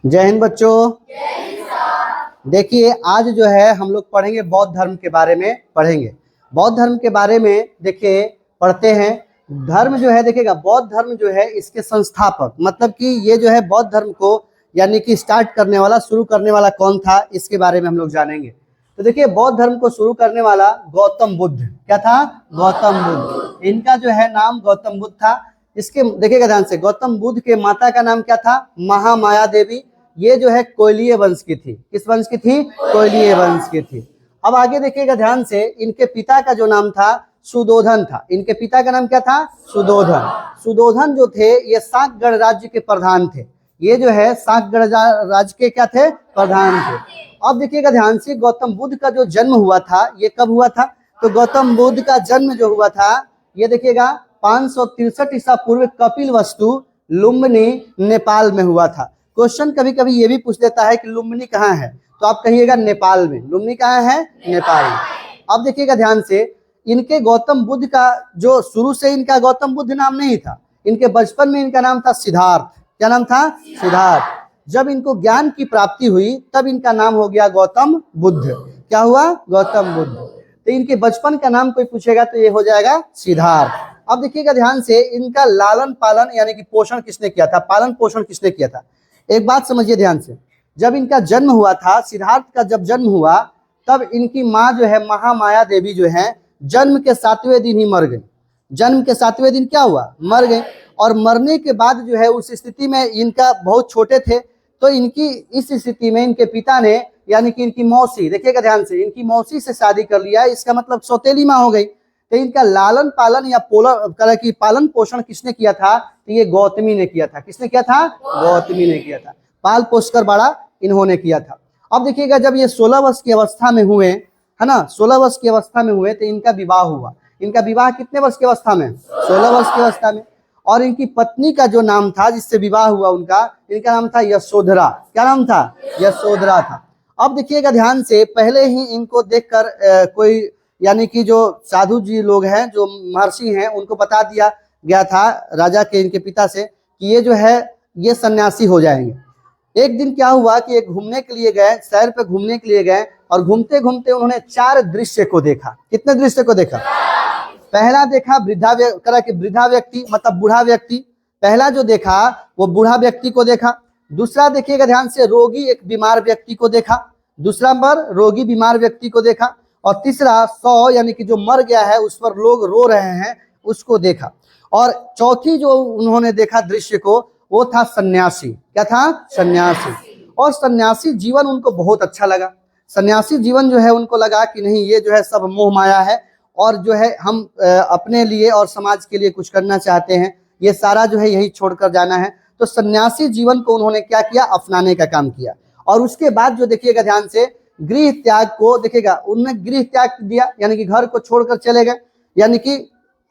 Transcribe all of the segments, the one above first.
जय हिंद बच्चों। देखिए आज जो है हम लोग पढ़ेंगे बौद्ध धर्म के बारे में पढ़ेंगे। बौद्ध धर्म के बारे में देखिए पढ़ते हैं। धर्म जो है देखिएगा, बौद्ध धर्म जो है इसके संस्थापक मतलब कि ये जो है बौद्ध धर्म को यानी कि स्टार्ट करने वाला, शुरू करने वाला कौन था, इसके बारे में हम लोग जानेंगे। तो देखिए बौद्ध धर्म को शुरू करने वाला गौतम बुद्ध। क्या था? गौतम बुद्ध। इनका जो है नाम गौतम बुद्ध था। इसके देखिएगा ध्यान से, गौतम बुद्ध के माता का नाम क्या था? महामाया देवी। ये जो है कोयलीय वंश की थी। किस वंश की थी? कोयलीय वंश की थी। अब आगे देखिएगा ध्यान से, इनके पिता का जो नाम था सुदोधन था। इनके पिता का नाम क्या था? सुदोधन। सुदोधन जो थे ये साकगढ़ राज्य के प्रधान थे। ये जो है साकगढ़ राज्य के क्या थे? प्रधान थे। अब देखिएगा ध्यान से, गौतम बुद्ध का जो जन्म हुआ था ये कब हुआ था? तो गौतम बुद्ध का जन्म जो हुआ था ये देखिएगा 563 ईसा पूर्व कपिलवस्तु लुम्बिनी नेपाल में हुआ था। क्वेश्चन कभी कभी ये भी पूछ देता है कि लुम्बिनी कहाँ है, तो आप कहिएगा नेपाल में। लुम्बिनी कहाँ है? नेपाल में। अब देखिएगा ध्यान से, इनके गौतम बुद्ध का जो शुरू से इनका गौतम बुद्ध नाम नहीं था। इनके बचपन में इनका नाम था सिद्धार्थ। क्या नाम था? सिद्धार्थ। जब इनको ज्ञान की प्राप्ति हुई तब इनका नाम हो गया गौतम बुद्ध। क्या हुआ? गौतम बुद्ध। तो इनके बचपन का नाम कोई पूछेगा तो ये हो जाएगा सिद्धार्थ। अब देखिएगा ध्यान से, इनका लालन पालन यानी कि पोषण किसने किया था? पालन पोषण किसने किया था? एक बात समझिए ध्यान से, जब इनका जन्म हुआ था, सिद्धार्थ का जब जन्म हुआ तब इनकी माँ जो है महामाया देवी जो है जन्म के 7वें दिन ही मर गई। जन्म के 7वें दिन क्या हुआ? मर गए। और मरने के बाद जो है उस स्थिति में, इनका बहुत छोटे थे तो इनकी इस स्थिति में इनके पिता ने यानी कि इनकी मौसी, देखिएगा ध्यान से, इनकी मौसी से शादी कर लिया। इसका मतलब सौतेली माँ हो गई। तो इनका लालन पालन या पालन पोषण किसने किया था? तो ये गौतमी ने किया था। किसने किया था? गौतमी ने किया था। पाल पोष कर बड़ा इन्होंने किया था। अब देखिएगा जब ये 16 वर्ष की अवस्था में हुए, है ना, 16 वर्ष की अवस्था में हुए तो इनका विवाह हुआ। इनका विवाह कितने वर्ष की अवस्था में? 16 वर्ष की अवस्था में। और इनकी पत्नी का जो नाम था जिससे विवाह हुआ उनका, इनका नाम था यशोधरा। क्या नाम था? यशोधरा था। अब देखिएगा ध्यान से, पहले ही इनको देखकर कोई यानी कि जो साधु जी लोग हैं, जो महर्षि हैं, उनको बता दिया गया था राजा के, इनके पिता से, कि ये जो है ये सन्यासी हो जाएंगे। एक दिन क्या हुआ कि एक घूमने के लिए गए, शहर पे घूमने के लिए गए और घूमते घूमते उन्होंने 4 दृश्य को देखा। कितने दृश्य को देखा? पहला देखा वृद्धा व्यक्ति मतलब बूढ़ा व्यक्ति। पहला जो देखा वो बूढ़ा व्यक्ति को देखा। दूसरा देखिएगा ध्यान से, रोगी एक बीमार व्यक्ति को देखा। दूसरा नंबर रोगी बीमार व्यक्ति को देखा। और तीसरा 100 यानी कि जो मर गया है उस पर लोग रो रहे हैं उसको देखा। और चौथी जो उन्होंने देखा दृश्य को, वो था सन्यासी। क्या था? सन्यासी। और सन्यासी जीवन उनको बहुत अच्छा लगा। सन्यासी जीवन जो है उनको लगा कि नहीं, ये जो है सब मोह माया है और जो है हम अपने लिए और समाज के लिए कुछ करना चाहते हैं, ये सारा जो है यही छोड़कर जाना है। तो सन्यासी जीवन को उन्होंने क्या किया? अपनाने का काम किया। और उसके बाद जो देखिएगा ध्यान से, गृह त्याग को देखिएगा, उन्होंने गृह त्याग दिया यानी कि घर को छोड़कर चले गए, यानी कि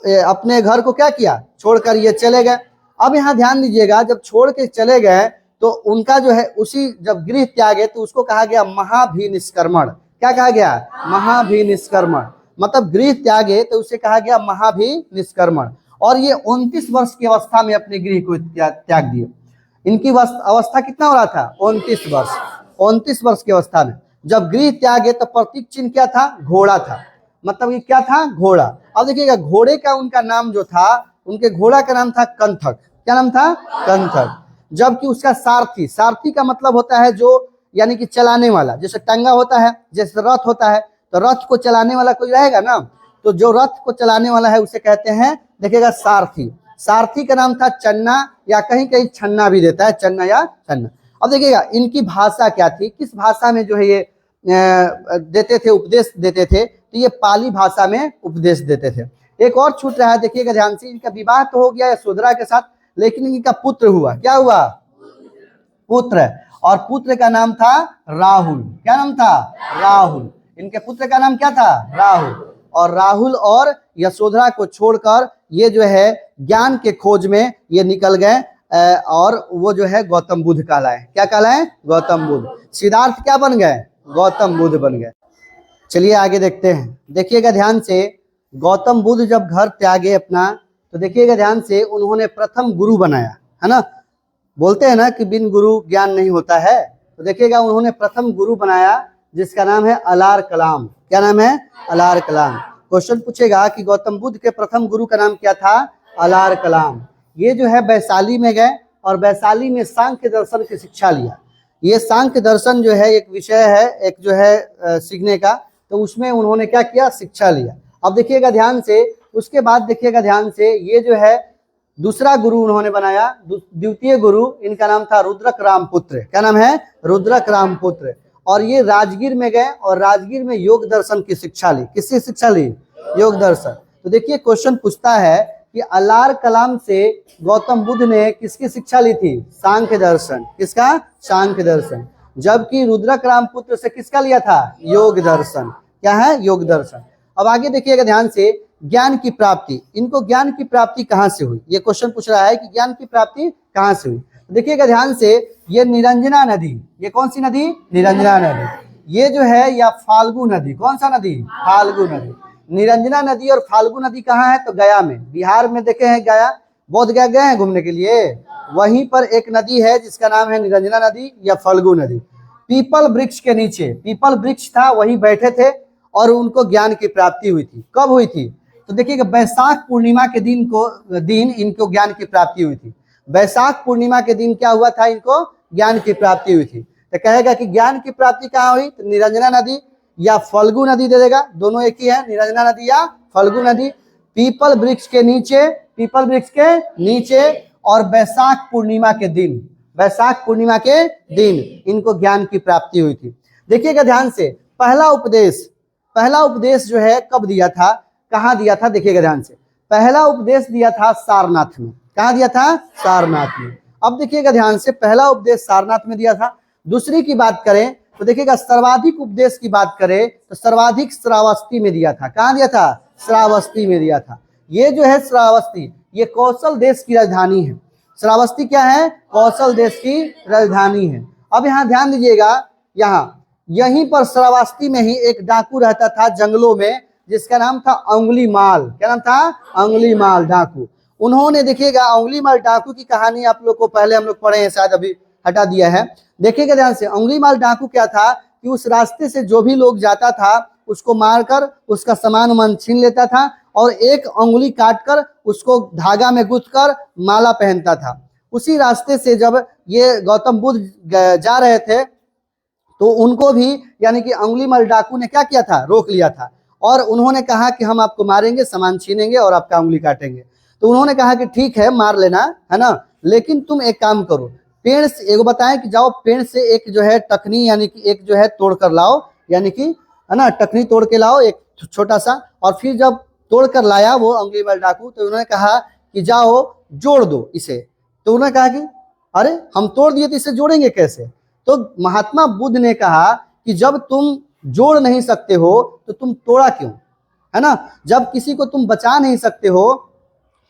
अपने घर को क्या किया? छोड़कर ये चले गए। अब यहाँ ध्यान दीजिएगा, जब छोड़ के चले गए तो उनका जो है उसी जब गृह त्यागे तो उसको कहा गया महाभिनिष्क्रमण। क्या कहा गया? महाभिनिष्क्रमण। मतलब गृह त्यागे तो उसे कहा गया महाभिनिष्क्रमण। और ये 29 वर्ष की अवस्था में अपने गृह को त्याग दिए। इनकी अवस्था कितना हो रहा था? 29 वर्ष। 29 वर्ष की अवस्था में जब गृह त्यागे तो प्रतीक चिन्ह क्या था? घोड़ा था। मतलब ये क्या था? घोड़ा। अब देखिएगा, घोड़े का उनका नाम जो था, उनके घोड़ा का नाम था कंथक। क्या नाम था? कंथक। जबकि उसका सारथी, सारथी का मतलब होता है जो यानी कि चलाने वाला। जैसे टंगा होता है, जैसे रथ होता है, तो रथ को चलाने वाला कोई रहेगा ना, तो जो रथ को चलाने वाला है उसे कहते हैं देखिएगा सारथी। सारथी का नाम था चन्ना, या कहीं कहीं छन्ना भी देता है, चन्ना या छन्ना। अब देखिएगा इनकी भाषा क्या थी, किस भाषा में जो है ये देते थे, उपदेश देते थे, तो ये पाली भाषा में उपदेश देते थे। एक और छूट रहा है, देखिएगा ध्यान से, इनका विवाह तो हो गया यशोधरा के साथ, लेकिन इनका पुत्र हुआ। क्या हुआ? पुत्र। और पुत्र का नाम था राहुल। क्या नाम था? राहुल। इनके पुत्र का नाम क्या था? राहुल। और राहुल और यशोधरा को छोड़कर ये जो है ज्ञान के खोज में ये निकल गए और वो जो है गौतम बुद्ध कहलाए। क्या कहलाए? गौतम बुद्ध। सिद्धार्थ क्या बन गए? गौतम बुद्ध बन गए। चलिए आगे देखते हैं। देखिएगा ध्यान से, गौतम बुद्ध जब घर त्यागे अपना, तो देखिएगा ध्यान से, उन्होंने प्रथम गुरु बनाया, है ना। बोलते हैं ना कि बिन गुरु ज्ञान नहीं होता है। तो देखिएगा उन्होंने प्रथम गुरु बनाया जिसका नाम है अलार कलाम। क्या नाम है? अलार कलाम। क्वेश्चन पूछेगा कि गौतम बुद्ध के प्रथम गुरु का नाम क्या था? अलार कलाम। ये जो है वैशाली में गए और वैशाली में सांख्य दर्शन की शिक्षा लिया। ये सांख्य दर्शन जो है एक विषय है, एक जो है सीखने का, तो उसमें उन्होंने क्या किया? शिक्षा लिया। अब देखिएगा ध्यान से, उसके बाद देखिएगा ध्यान से, ये जो है दूसरा गुरु उन्होंने बनाया, द्वितीय गुरु, इनका नाम था रुद्रक रामपुत्र। क्या नाम है? रुद्रक रामपुत्र। और ये राजगीर में गए और राजगीर में योग दर्शन की शिक्षा ली। किसकी शिक्षा ली? योग दर्शन। तो देखिए क्वेश्चन पूछता है कि अलार कलाम से गौतम बुद्ध ने किसकी शिक्षा ली थी? सांख्य दर्शन। किसका? सांख्य दर्शन। जबकि रुद्रक रामपुत्र से किसका लिया था? योग दर्शन। क्या है? योग दर्शन। अब आगे देखिएगा ध्यान से, ज्ञान की प्राप्ति। इनको ज्ञान की प्राप्ति कहाँ से हुई? ये क्वेश्चन पूछ रहा है कि ज्ञान की प्राप्ति कहाँ से हुई। देखिएगा ध्यान से, ये निरंजना नदी, ये कौन सी नदी? निरंजना नदी। ये जो है या फाल्गु नदी, कौन सा नदी? फाल्गु नदी। निरंजना नदी और फाल्गु नदी कहाँ है? तो गया में, बिहार में देखे हैं गया, बोध गया गए हैं घूमने के लिए, वहीं पर एक नदी है जिसका नाम है निरंजना नदी या फाल्गु नदी। पीपल वृक्ष के नीचे, पीपल वृक्ष था, वहीं बैठे थे और उनको ज्ञान की प्राप्ति हुई थी। कब हुई थी? तो देखिएगा वैशाख पूर्णिमा के दिन इनको ज्ञान की प्राप्ति हुई थी। वैशाख पूर्णिमा के दिन क्या हुआ था? इनको ज्ञान की प्राप्ति हुई थी। तो कहेगा कि ज्ञान की प्राप्ति कहाँ हुई? तो निरंजना नदी या फल्गु नदी दे देगा, दोनों एक ही है, निरंजना नदी या फल्गु नदी। पीपल वृक्ष के नीचे, पीपल वृक्ष के नीचे, और वैशाख पूर्णिमा के दिन, वैशाख पूर्णिमा के दिन इनको ज्ञान की प्राप्ति हुई थी। देखिएगा ध्यान से, पहला उपदेश जो है कब दिया था, कहाँ दिया था? देखिएगा ध्यान से, पहला उपदेश दिया था सारनाथ में। कहाँ दिया था? सारनाथ में। अब देखिएगा ध्यान से, पहला उपदेश सारनाथ में दिया था। दूसरी की बात करें तो देखिएगा सर्वाधिक उपदेश की बात करें तो सर्वाधिक श्रावस्ती में दिया था। कहाँ दिया था? श्रावस्ती में दिया था। ये जो है श्रावस्ती, ये कौशल देश की राजधानी है। श्रावस्ती क्या है? कौशल देश की राजधानी है। अब यहाँ ध्यान दीजिएगा, यहीं पर श्रावस्ती में ही एक डाकू रहता था जंगलों में, जिसका नाम था अंगुलीमाल। क्या नाम था? अंगुलीमाल डाकू। उन्होंने देखिएगा अंगुलीमाल डाकू की कहानी आप लोग को पहले हम लोग पढ़े हैं, शायद अभी हटा दिया है। देखिएगा ध्यान से, अंगुलीमाल डाकू क्या था कि उस रास्ते से जो भी लोग जाता था उसको मारकर उसका सामान वामान छीन लेता था और एक अंगुली काटकर उसको धागा में गुथकर माला पहनता था। उसी रास्ते से जब ये गौतम बुद्ध जा रहे थे तो उनको भी यानी कि अंगुलीमाल डाकू ने क्या किया था? रोक लिया था और उन्होंने कहा कि हम आपको मारेंगे, सामान छीनेंगे और आपका उंगली काटेंगे। तो उन्होंने कहा कि ठीक है मार लेना, है ना, लेकिन तुम एक काम करो, पेड़ से एगो बताएं कि जाओ पेड़ से एक जो है टकनी यानी कि एक जो है तोड़ कर लाओ, यानी कि है ना, टकनी तोड़ के लाओ एक छोटा सा। और फिर जब तोड़ कर लाया वो अंगुलीमाल डाकू, तो उन्होंने कहा कि जाओ जोड़ दो इसे। तो उन्होंने कहा कि अरे हम तोड़ दिए तो इसे जोड़ेंगे कैसे? तो महात्मा बुद्ध ने कहा कि जब तुम जोड़ नहीं सकते हो तो तुम तोड़ा क्यों, है ना? जब किसी को तुम बचा नहीं सकते हो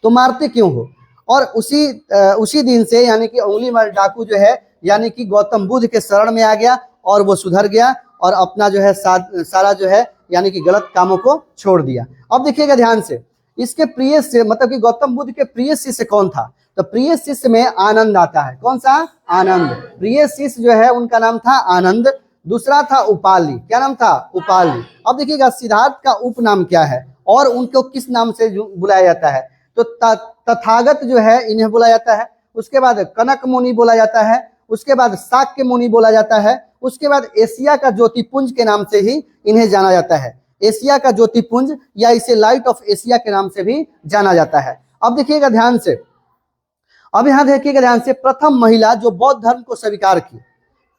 तो मारते क्यों हो? और उसी दिन से यानी कि अंगुलीमाल डाकू जो है यानी कि गौतम बुद्ध के शरण में आ गया और वो सुधर गया और अपना जो है सारा जो है यानी कि गलत कामों को छोड़ दिया। अब देखिएगा ध्यान से, इसके प्रिय से मतलब कि गौतम बुद्ध के प्रिय शिष्य कौन था? तो प्रिय शिष्य में आनंद आता है। कौन सा? आनंद। प्रिय शिष्य जो है उनका नाम था आनंद। दूसरा था उपाली। क्या नाम था? उपाली। अब देखिएगा सिद्धार्थ का उपनाम क्या है और उनको किस नाम से बुलाया जाता है? तो तथागत जो है इन्हें बोला जाता है। उसके बाद कनक मुनि बोला जाता है। उसके बाद शाक्य मुनि बोला जाता है। उसके बाद एशिया का ज्योतिपुंज के नाम से ही इन्हें जाना जाता है। एशिया का ज्योतिपुंज या इसे लाइट ऑफ एशिया के नाम से भी जाना जाता है। अब देखिएगा ध्यान से, अब यहाँ देखिएगा ध्यान से, प्रथम महिला जो बौद्ध धर्म को स्वीकार की,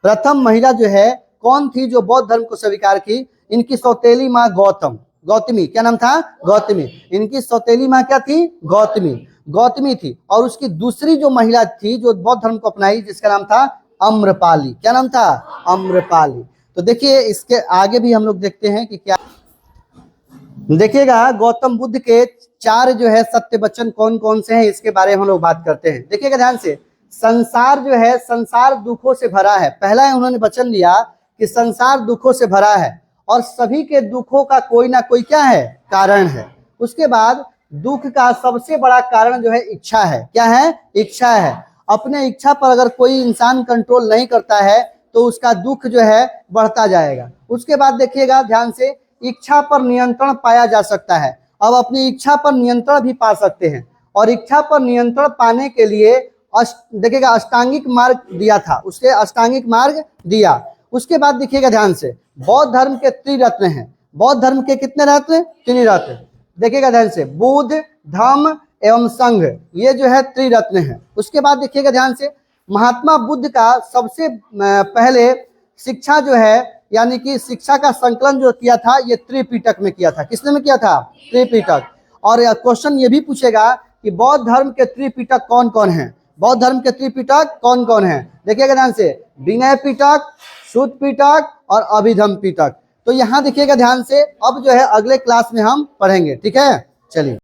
प्रथम महिला जो है कौन थी जो बौद्ध धर्म को स्वीकार की? इनकी सौतेली माँ गौतमी। क्या नाम था? गौतमी। इनकी सौतेली माँ क्या थी? गौतमी थी। और उसकी दूसरी जो महिला थी जो बौद्ध धर्म को अपनाई, जिसका नाम था अम्रपाली। क्या नाम था? अम्रपाली। तो देखिए इसके आगे भी हम लोग देखते हैं कि क्या, देखिएगा गौतम बुद्ध के 4 जो है सत्य वचन कौन कौन से हैं, इसके बारे में हम लोग बात करते हैं। देखिएगा ध्यान से, संसार जो है संसार दुखों से भरा है। पहला उन्होंने वचन लिया कि संसार दुखों से भरा है और सभी के दुखों का कोई ना कोई क्या है? कारण है। उसके बाद दुख का सबसे बड़ा कारण जो है इच्छा है। क्या है? इच्छा है। अपने इच्छा पर अगर कोई इंसान कंट्रोल नहीं करता है तो उसका दुख जो है बढ़ता जाएगा। उसके बाद देखिएगा ध्यान से, इच्छा पर नियंत्रण पाया जा सकता है। अब अपनी इच्छा पर नियंत्रण भी पा सकते हैं, और इच्छा पर नियंत्रण पाने के लिए देखिएगा अष्टांगिक मार्ग दिया था, उसके अष्टांगिक मार्ग दिया। उसके बाद देखिएगा ध्यान से, बौद्ध धर्म के त्रिरत्न हैं। बौद्ध धर्म के कितने रत्न? त्रिरत्न। देखिएगा ध्यान से, बुद्ध, धम्म एवं संघ, ये जो है त्रिरत्न है। उसके बाद देखिएगा ध्यान से, महात्मा बुद्ध का सबसे पहले शिक्षा जो है, यानी कि शिक्षा का संकलन जो किया था, ये त्रिपिटक में किया था। किसने में किया था? त्रिपिटक। और क्वेश्चन ये भी पूछेगा कि बौद्ध धर्म के त्रिपिटक कौन कौन है? बौद्ध धर्म के त्रिपिटक कौन कौन है? देखिएगा ध्यान से, विनय पिटक, शुद्ध पिटक और अभिधम्म पिटक। तो यहाँ देखिएगा ध्यान से, अब जो है अगले क्लास में हम पढ़ेंगे। ठीक है, चलिए।